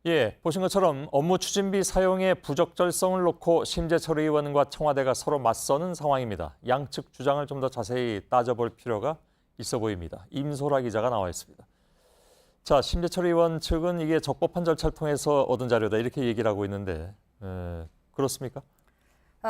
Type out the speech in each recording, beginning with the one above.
예, 보신 것처럼 업무 추진비 사용의 부적절성을 놓고 심재철 의원과 청와대가 서로 맞서는 상황입니다. 양측 주장을 좀 더 자세히 따져볼 필요가 있어 보입니다. 임소라 기자가 나와 있습니다. 자, 심재철 의원 측은 이게 적법한 절차를 통해서 얻은 자료다 이렇게 얘기를 하고 있는데 그렇습니까?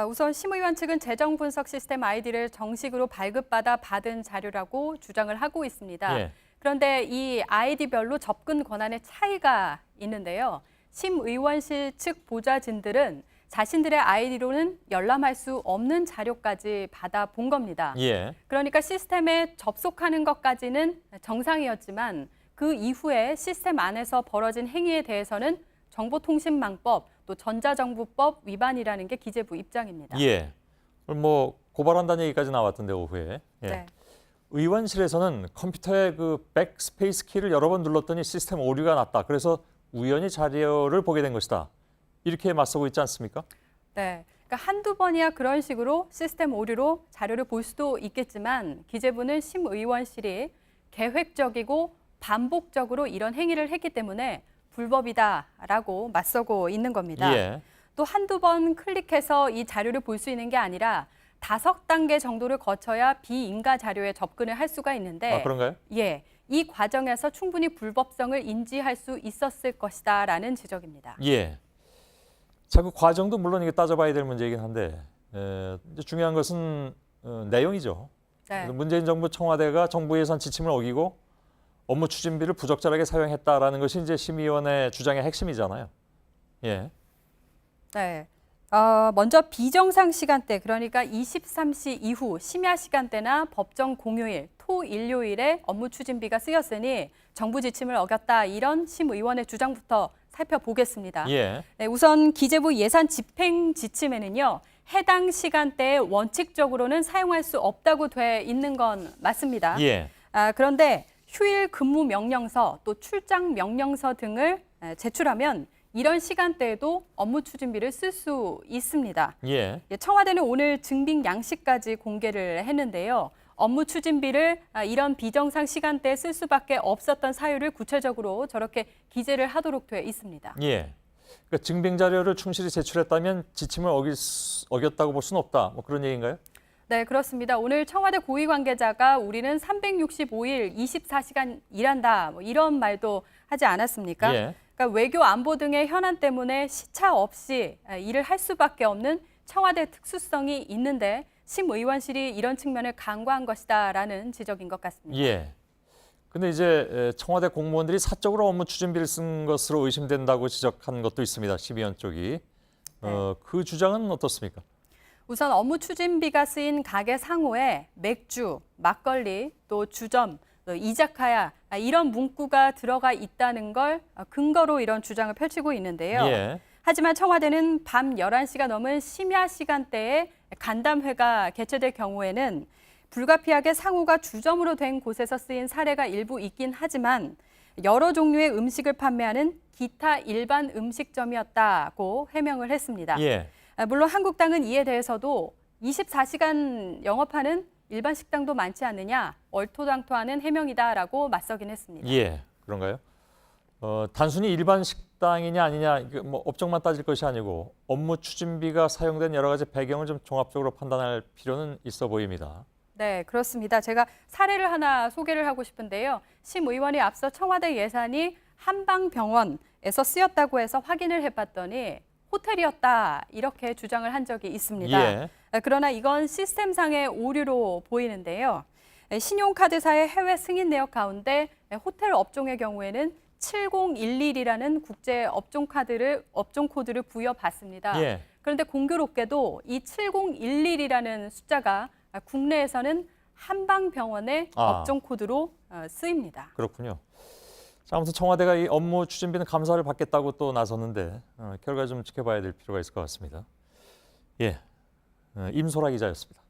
우선 심 의원 측은 재정 분석 시스템 아이디를 정식으로 발급받아 받은 자료라고 주장을 하고 있습니다. 예. 그런데 이 아이디별로 접근 권한의 차이가 있는데요. 심 의원실 측 보좌진들은 자신들의 아이디로는 열람할 수 없는 자료까지 받아본 겁니다. 예. 그러니까 시스템에 접속하는 것까지는 정상이었지만 그 이후에 시스템 안에서 벌어진 행위에 대해서는 정보통신망법 또 전자정부법 위반이라는 게 기재부 입장입니다. 예. 뭐 고발한다는 얘기까지 나왔던데 오후에. 예. 네. 의원실에서는 컴퓨터의 그 백스페이스 키를 여러 번 눌렀더니 시스템 오류가 났다. 그래서 우연히 자료를 보게 된 것이다. 이렇게 맞서고 있지 않습니까? 네. 그러니까 한두 번이야 그런 식으로 시스템 오류로 자료를 볼 수도 있겠지만 기재부는 심 의원실이 계획적이고 반복적으로 이런 행위를 했기 때문에 불법이다라고 맞서고 있는 겁니다. 예. 또 한두 번 클릭해서 이 자료를 볼 수 있는 게 아니라 5단계 정도를 거쳐야 비인가 자료에 접근을 할 수가 있는데 아, 그런가요? 예, 이 과정에서 충분히 불법성을 인지할 수 있었을 것이다라는 지적입니다. 예. 자, 그 과정도 물론 이게 따져봐야 될 문제이긴 한데 이제 중요한 것은 내용이죠. 네. 문재인 정부 청와대가 정부 예산 지침을 어기고 업무 추진비를 부적절하게 사용했다라는 것이 이제 심의원의 주장의 핵심이잖아요. 예. 네. 먼저 비정상 시간대, 그러니까 23시 이후 심야 시간대나 법정 공휴일, 토, 일요일에 업무 추진비가 쓰였으니 정부 지침을 어겼다 이런 심 의원의 주장부터 살펴보겠습니다. 예. 네, 우선 기재부 예산 집행 지침에는요. 해당 시간대에 원칙적으로는 사용할 수 없다고 돼 있는 건 맞습니다. 예. 그런데 휴일 근무 명령서 또 출장 명령서 등을 제출하면 이런 시간대에도 업무 추진비를 쓸 수 있습니다. 예. 청와대는 오늘 증빙 양식까지 공개를 했는데요. 업무 추진비를 이런 비정상 시간대에 쓸 수밖에 없었던 사유를 구체적으로 저렇게 기재를 하도록 돼 있습니다. 예. 그러니까 증빙 자료를 충실히 제출했다면 지침을 어겼다고 볼 수는 없다. 뭐 그런 얘기인가요? 네, 그렇습니다. 오늘 청와대 고위 관계자가 우리는 365일 24시간 일한다. 뭐 이런 말도 하지 않았습니까? 예. 그러니까 외교 안보 등의 현안 때문에 시차 없이 일을 할 수밖에 없는 청와대 특수성이 있는데 심 의원실이 이런 측면을 간과한 것이다라는 지적인 것 같습니다. 예. 근데 이제 청와대 공무원들이 사적으로 업무 추진비를 쓴 것으로 의심된다고 지적한 것도 있습니다. 심의원 쪽이. 그 주장은 어떻습니까? 우선 업무 추진비가 쓰인 가게 상호에 맥주, 막걸리, 또 주점, 또 이자카야 이런 문구가 들어가 있다는 걸 근거로 이런 주장을 펼치고 있는데요. 예. 하지만 청와대는 밤 11시가 넘은 심야 시간대에 간담회가 개최될 경우에는 불가피하게 상호가 주점으로 된 곳에서 쓰인 사례가 일부 있긴 하지만 여러 종류의 음식을 판매하는 기타 일반 음식점이었다고 해명을 했습니다. 예. 물론 한국당은 이에 대해서도 24시간 영업하는 일반 식당도 많지 않느냐, 얼토당토하는 해명이다라고 맞서긴 했습니다. 예. 그런가요? 단순히 일반 식당이냐 아니냐 뭐 업종만 따질 것이 아니고 업무 추진비가 사용된 여러 가지 배경을 좀 종합적으로 판단할 필요는 있어 보입니다. 네, 그렇습니다. 제가 사례를 하나 소개를 하고 싶은데요. 심 의원이 앞서 청와대 예산이 한방병원에서 쓰였다고 해서 확인을 해봤더니 호텔이었다 이렇게 주장을 한 적이 있습니다. 예. 그러나 이건 시스템상의 오류로 보이는데요. 신용카드사의 해외 승인 내역 가운데 호텔 업종의 경우에는 7011이라는 국제 업종 코드를 부여받습니다. 예. 그런데 공교롭게도 이 7011이라는 숫자가 국내에서는 한방병원의 업종 코드로 쓰입니다. 그렇군요. 자, 아무튼 청와대가 이 업무 추진비는 감사를 받겠다고 또 나섰는데 결과 좀 지켜봐야 될 필요가 있을 것 같습니다. 예, 임소라 기자였습니다.